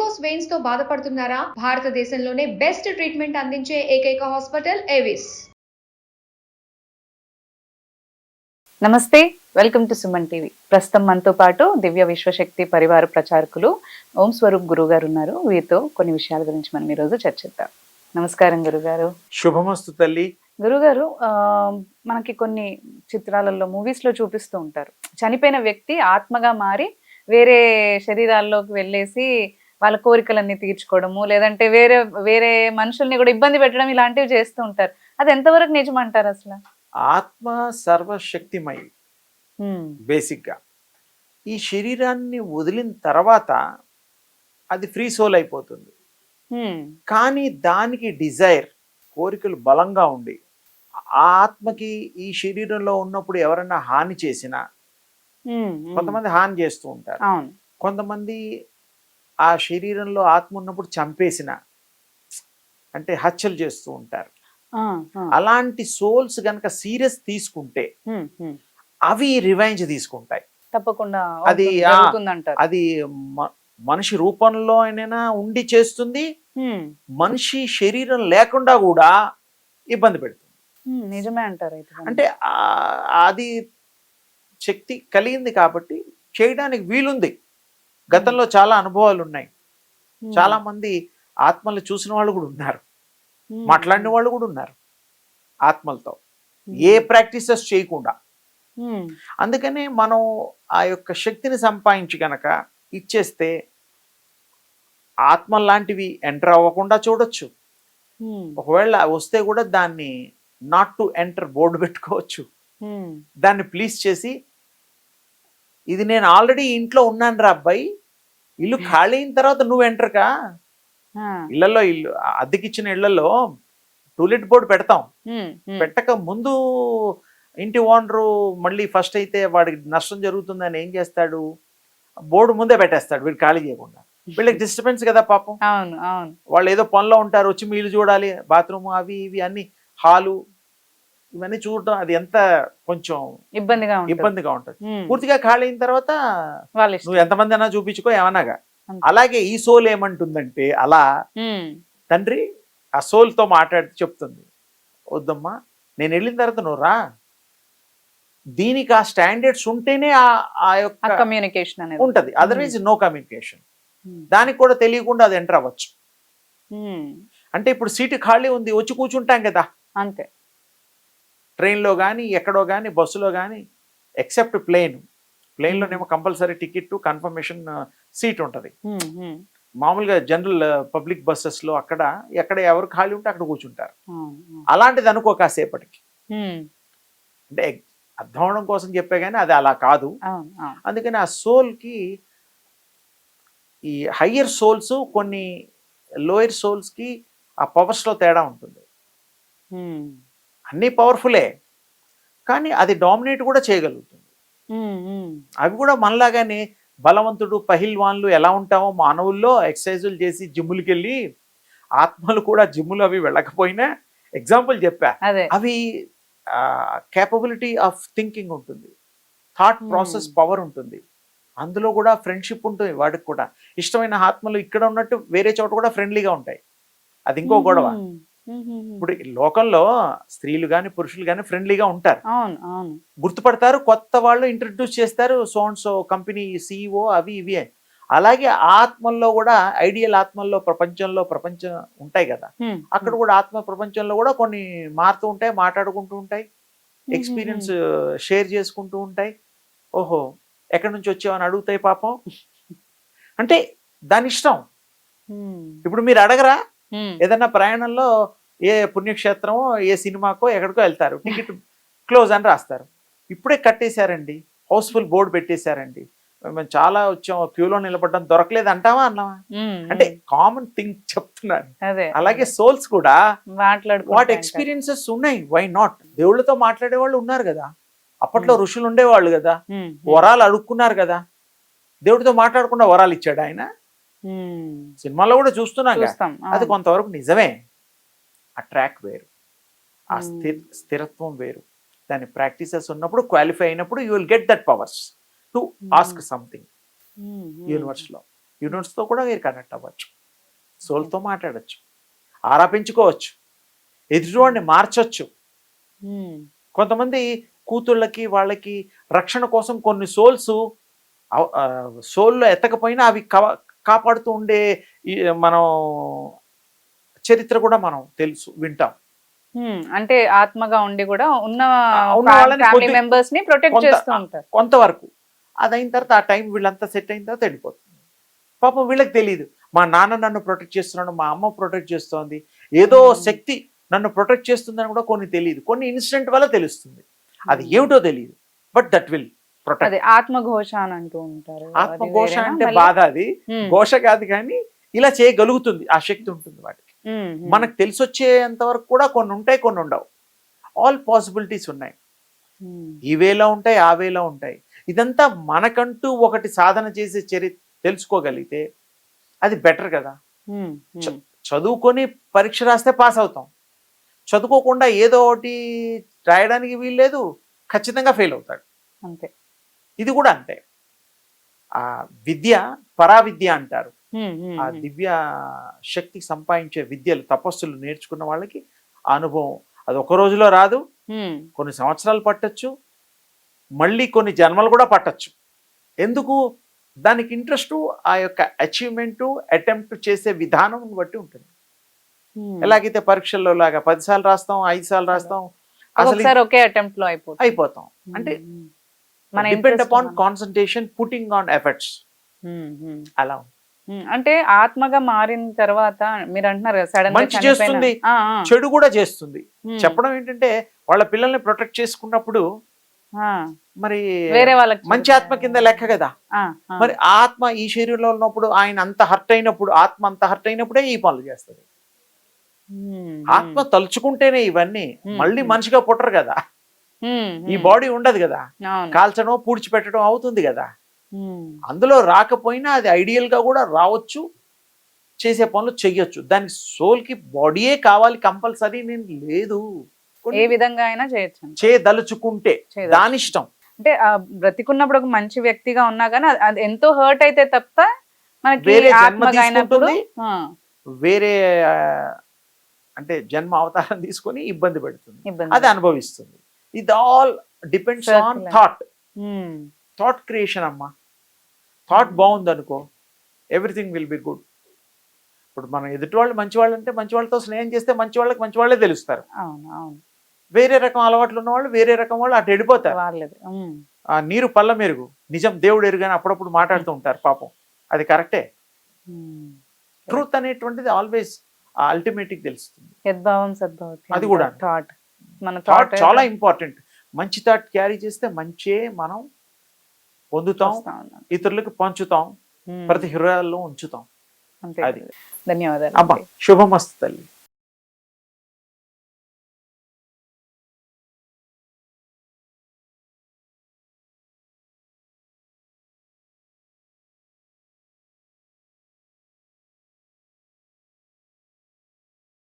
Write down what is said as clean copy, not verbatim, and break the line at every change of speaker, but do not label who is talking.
Varicose veins తో బాధపడుతున్నారా? భారతదేశంలోనే బెస్ట్ ట్రీట్మెంట్ అందించే ఏకైక హాస్పిటల్ ఏవిస్.
నమస్తే, వెల్కమ్ టు సుమన్ టీవీ. ప్రస్తుతం మనతో పాటు దివ్య విశ్వశక్తి పరివార ప్రచారకులు ఓం స్వరూప్ గురువు గారు ఉన్నారు. వీరితో కొన్ని విషయాల గురించి మనం ఈరోజు చర్చిద్దాం. నమస్కారం గురుగారు.
శుభమస్తు తల్లి.
గురుగారు, మనకి కొన్ని చిత్రాలలో మూవీస్ లో చూపిస్తూ ఉంటారు, చనిపోయిన వ్యక్తి ఆత్మగా మారి వేరే శరీరాల్లోకి వెళ్ళేసి వాళ్ళ కోరికలన్నీ తీర్చుకోవడము, లేదంటే వేరే వేరే మనుషుల్ని కూడా ఇబ్బంది పెట్టడం, ఇలాంటివి చేస్తూ ఉంటారు. అది ఎంతవరకు నిజమంటారు అసలు?
ఆత్మ సర్వశక్తిమయి. బేసిక్ గా ఈ శరీరాన్ని వదిలిన తర్వాత అది ఫ్రీ సోల్ అయిపోతుంది. కానీ దానికి డిజైర్, కోరికలు బలంగా ఉండి ఆ ఆత్మకి ఈ శరీరంలో ఉన్నప్పుడు ఎవరైనా హాని చేసినా, కొంతమంది హాని చేస్తూ ఉంటారు, కొంతమంది ఆ శరీరంలో ఆత్మ ఉన్నప్పుడు చంపేసిన, అంటే హత్యలు చేస్తూ ఉంటారు. అలాంటి సోల్స్ గనక సీరియస్ తీసుకుంటే అవి రివెంజ్ తీసుకుంటాయి తప్పకుండా. అది మనిషి రూపంలో అయినా ఉండి చేస్తుంది, మనిషి శరీరం లేకుండా కూడా ఇబ్బంది పెడుతుంది.
నిజమే అంటారు.
అంటే అది శక్తి కలిగింది కాబట్టి చేయడానికి వీలుంది. గతంలో చాలా అనుభవాలు ఉన్నాయి. చాలా మంది ఆత్మలు చూసిన వాళ్ళు కూడా ఉన్నారు, మాట్లాడిన వాళ్ళు కూడా ఉన్నారు ఆత్మలతో, ఏ ప్రాక్టీసెస్ చేయకుండా. అందుకనే మనం ఆ యొక్క శక్తిని సంపాదించి గనక ఇచ్చేస్తే ఆత్మ లాంటివి ఎంటర్ అవ్వకుండా చూడొచ్చు. ఒకవేళ వస్తే కూడా దాన్ని నాట్ టు ఎంటర్ బోర్డు పెట్టుకోవచ్చు. దాన్ని ప్లీజ్ చేసి, ఇది నేను ఆల్రెడీ ఇంట్లో ఉన్నాను రా అబ్బాయి, ఇల్లు ఖాళీ అయిన తర్వాత నువ్వు ఎంటర్ కా. ఇళ్లలో, ఇల్లు అద్దెకిచ్చిన ఇళ్లలో టూలెట్ బోర్డు పెడతాం, పెట్టక ముందు ఇంటి ఓనరు మళ్ళీ ఫస్ట్ అయితే వాడికి నష్టం జరుగుతుందని ఏం చేస్తాడు, బోర్డు ముందే పెట్టేస్తాడు వీడు ఖాళీ చేయకుండా. వీళ్ళకి డిస్టర్బెన్స్ కదా పాపం. వాళ్ళు ఏదో పనిలో ఉంటారు, వచ్చి మీ ఇల్లు చూడాలి, బాత్రూమ్ అవి ఇవి అన్ని, హాలు ఇవన్నీ చూడటం, అది ఎంత కొంచెం ఇబ్బందిగా ఉంటుంది. పూర్తిగా ఖాళీ అయిన తర్వాత నువ్వు ఎంతమంది అయినా చూపించుకో ఏమన్నాగా. అలాగే ఈ సోల్ ఏమంటుందంటే, అలా తండ్రి ఆ సోల్ తో మాట్లాడి చెప్తుంది, వద్దమ్మా నేను వెళ్ళిన తర్వాత నువ్వు రా. దీనికి ఆ స్టాండర్డ్స్ ఉంటేనే ఆ యొక్క
కమ్యూనికేషన్ అనేది
ఉంటది, అదర్వైజ్ నో కమ్యూనికేషన్. దానికి కూడా తెలియకుండా అది ఎంటర్ అవ్వచ్చు. అంటే ఇప్పుడు సీటు ఖాళీ ఉంది, వచ్చి కూర్చుంటాం కదా
అంతే.
ట్రైన్లో కానీ ఎక్కడో కానీ బస్సులో కానీ, ఎక్సెప్ట్ ప్లేన్లోనేమో కంపల్సరీ టికెట్ కన్ఫర్మేషన్ సీట్ ఉంటుంది. మామూలుగా జనరల్ పబ్లిక్ బస్సెస్లో అక్కడ ఎక్కడ ఎవరు ఖాళీ ఉంటే అక్కడ కూర్చుంటారు. అలాంటిది అనుకో కాసేపటికి, అంటే అర్థం అవడం కోసం చెప్పే కానీ అది అలా కాదు. అందుకని ఆ సోల్కి, ఈ హయ్యర్ సోల్స్ కొన్ని లోయర్ సోల్స్కి ఆ పవర్స్లో తేడా ఉంటుంది. అన్నీ పవర్ఫుల్లే, కానీ అది డామినేట్ కూడా చేయగలుగుతుంది. అవి కూడా మనలాగానే బలవంతుడు, పహిల్వాన్లు ఎలా ఉంటామో మానవుల్లో ఎక్సర్సైజులు చేసి జిమ్ములకి వెళ్ళి, ఆత్మలు కూడా జిమ్ములు అవి వెళ్ళకపోయినా, ఎగ్జాంపుల్ చెప్పా, అవి కేపబిలిటీ ఆఫ్ థింకింగ్ ఉంటుంది, థాట్ ప్రాసెస్ పవర్ ఉంటుంది, అందులో కూడా ఫ్రెండ్షిప్ ఉంటుంది. వాడికి కూడా ఇష్టమైన ఆత్మలు ఇక్కడ ఉన్నట్టు వేరే చోట కూడా ఫ్రెండ్లీగా ఉంటాయి. అది ఇంకో గొడవ. ఇప్పుడు లోకంలో స్త్రీలు కానీ పురుషులు కానీ ఫ్రెండ్లీగా ఉంటారు, గుర్తుపడతారు, కొత్త వాళ్ళు ఇంట్రడ్యూస్ చేస్తారు, సో కంపెనీ సిఇఓ అవి ఇవి. అలాగే ఆత్మల్లో కూడా, ఐడియల్ ఆత్మల్లో ప్రపంచం ఉంటాయి కదా, అక్కడ కూడా ఆత్మ ప్రపంచంలో కూడా కొన్ని మారుతూ ఉంటాయి, మాట్లాడుకుంటూ ఉంటాయి, ఎక్స్పీరియన్స్ షేర్ చేసుకుంటూ ఉంటాయి. ఓహో ఎక్కడి నుంచి వచ్చావని అడుగుతాయి పాపం. అంటే దాని ఇష్టం. ఇప్పుడు మీరు అడగరా, ఏదన్నా ప్రయాణంలో ఏ పుణ్యక్షేత్రమో ఏ సినిమాకో ఎక్కడికో వెళ్తారు, టికెట్ క్లోజ్ అని రాస్తారు, ఇప్పుడే కట్టేశారండి, హౌస్ఫుల్ బోర్డు పెట్టేశారండి, మేము చాలా వచ్చాం, క్యూలో నిలబడ్డం దొరకలేదు అంటావా అన్నావా? అంటే కామన్ థింగ్ చెప్తున్నాను. అలాగే సోల్స్ కూడా వాటి ఎక్స్పీరియన్సెస్ ఉన్నాయి, వై నాట్? దేవుళ్ళతో మాట్లాడే వాళ్ళు ఉన్నారు కదా, అప్పట్లో ఋషులు ఉండేవాళ్ళు కదా, వరాలు అడుక్కున్నారు కదా, దేవుడితో మాట్లాడకుండా వరాలు ఇచ్చాడు ఆయన. సినిమాలో కూడా చూస్తున్నాం, అది కొంతవరకు నిజమే. ఆ ట్రాక్ వేరు, ఆ స్థిరత్వం వేరు. దాని ప్రాక్టీసెస్ ఉన్నప్పుడు, క్వాలిఫై అయినప్పుడు you will get that powers to ask something universe లో. యూనిట్స్తో కూడా మీరు కనెక్ట్ అవ్వచ్చు, సోల్తో మాట్లాడచ్చు, ఆరాపించుకోవచ్చు, ఎదుటివాడిని మార్చొచ్చు. కొంతమంది కూతుళ్ళకి వాళ్ళకి రక్షణ కోసం కొన్ని సోల్లో ఎత్తకపోయినా అవి కాపాడుతూ ఉండే మనం చరిత్ర కూడా మనం వింటాం.
అంటే ఆత్మగా ఉండి కూడా ఉన్న
వాళ్ళని
ఫ్యామిలీ మెంబర్స్ ని ప్రొటెక్ట్ చేస్తూ ఉంటారు
కొంతవరకు. అది అయిన తర్వాత ఆ టైం వీళ్ళంతా సెట్ అయిన తర్వాత వెళ్ళిపోతుంది. పాపం వీళ్ళకి తెలియదు, మా నాన్న నన్ను ప్రొటెక్ట్ చేస్తున్నాడు, మా అమ్మ ప్రొటెక్ట్ చేస్తోంది, ఏదో శక్తి నన్ను ప్రొటెక్ట్ చేస్తుందని కూడా కొన్ని తెలియదు. కొన్ని ఇన్సిడెంట్ వల్ల తెలుస్తుంది, అది ఏమిటో తెలియదు, బట్ దట్ విల్ ప్రొటెక్ట్.
ఆత్మఘోష అని అంటూ ఉంటారు.
ఆత్మఘోష అంటే బాధ, అది ఘోష కాదు, కానీ ఇలా చేయగలుగుతుంది, ఆ శక్తి ఉంటుంది వాటికి. మనకు తెలిసి వచ్చేంత వరకు కూడా కొన్ని ఉంటాయి, కొన్ని ఉండవు. ఆల్ పాసిబిలిటీస్ ఉన్నాయి, ఈ వేలో ఉంటాయి, ఆ వేలో ఉంటాయి. ఇదంతా మనకంటూ ఒకటి సాధన చేసే తెలుసుకోగలిగితే అది బెటర్ కదా. చదువుకొని పరీక్ష రాస్తే పాస్ అవుతాం, చదువుకోకుండా ఏదో ఒకటి రాయడానికి వీల్లేదు, ఖచ్చితంగా ఫెయిల్ అవుతాడు.
అంతే,
ఇది కూడా అంతే. ఆ విద్య పరావిద్య అంటారు. ఆ దివ్య శక్తి సంపాదించే విద్యలు, తపస్సులు నేర్చుకున్న వాళ్ళకి ఆ అనుభవం అది ఒక రోజులో రాదు, కొన్ని సంవత్సరాలు పట్టచ్చు, మళ్ళీ కొన్ని జన్మలు కూడా పట్టచ్చు. ఎందుకు? దానికి ఇంట్రెస్ట్ ఆ యొక్క అచీవ్మెంట్ అటెంప్ట్ చేసే విధానం బట్టి ఉంటుంది. ఎలాగైతే పరీక్షల్లో లాగా 10 సార్లు రాస్తాం, 5 సార్లు రాస్తాం,
అసలు ఒకే అటెంప్ట్ లో
అయిపోతాం. అంటే depend upon concentration, putting on efforts. అలా
అంటే ఆత్మగా మారిన తర్వాత మీరు అంటున్నారు సడన్
మంచి చేస్తుంది, చెడు కూడా చేస్తుంది. చెప్పడం ఏంటంటే వాళ్ళ పిల్లల్ని ప్రొటెక్ట్ చేసుకున్నప్పుడు మరి
వేరే వాళ్ళకి
మంచి ఆత్మ కింద లెక్క కదా. మరి ఆత్మ ఈ శరీరంలో ఉన్నప్పుడు ఆయన అంత హర్ట్ అయినప్పుడు, ఆత్మ అంత హర్ట్ అయినప్పుడే ఈ పనులు చేస్తుంది. ఆత్మ తలుచుకుంటేనే ఇవన్నీ. మళ్ళీ మనిషిగా పుట్టరు కదా, ఈ బాడీ ఉండదు కదా, కాల్చడం పూడ్చిపెట్టడం అవుతుంది కదా. అందులో రాకపోయినా అది ఐడియల్ గా కూడా రావచ్చు, చేసే పనులు చెయ్యొచ్చు. దానికి సోల్కి బాడీయే కావాలి కంపల్సరీ నేను లేదు,
ఏ విధంగా అయినా చేయొచ్చు,
చేయదలుచుకుంటే దాని ఇష్టం.
అంటే బ్రతికున్నప్పుడు ఒక మంచి వ్యక్తిగా ఉన్నా కానీ అది ఎంతో హర్ట్ అయితే తప్ప మనకి
వేరే జన్మ తీసుకుంటుంది, వేరే అంటే జన్మ అవతారం తీసుకొని ఇబ్బంది పెడుతుంది, అది అనుభవిస్తుంది. ఇది all depends on thought creation అమ్మా. థాట్ బాగుంది అనుకో, ఎవ్రీథింగ్ విల్ బి గుడ్. ఇప్పుడు మనం ఎదుటి వాళ్ళు మంచి వాళ్ళు అంటే మంచి వాళ్ళతో స్నేహం చేస్తే మంచి వాళ్ళకి మంచి వాళ్ళే తెలుస్తారు. వేరే రకం అలవాట్లు ఉన్న వాళ్ళు వేరే రకం వాళ్ళు అటు వెళ్ళిపోతారు. ఆ నీరు పళ్ళ మెరుగు, నిజం దేవుడు ఎరుగని అప్పుడప్పుడు మాట్లాడుతూ ఉంటారు పాపం, అది కరెక్టే. ట్రూత్ అనేటువంటిది ఆల్వేస్ అల్టిమేట్ గా తెలుస్తుంది. అది కూడా థాట్ చాలా ఇంపార్టెంట్. మంచి థాట్ క్యారీ చేస్తే మంచే మనం పొందుతాం, ఇతరులకు పంచుతాం, ప్రతి హృదయాల్లో ఉంచుతాం.
అది ధన్యవాదాలు
అమ్మా. శుభమస్తు తల్లి.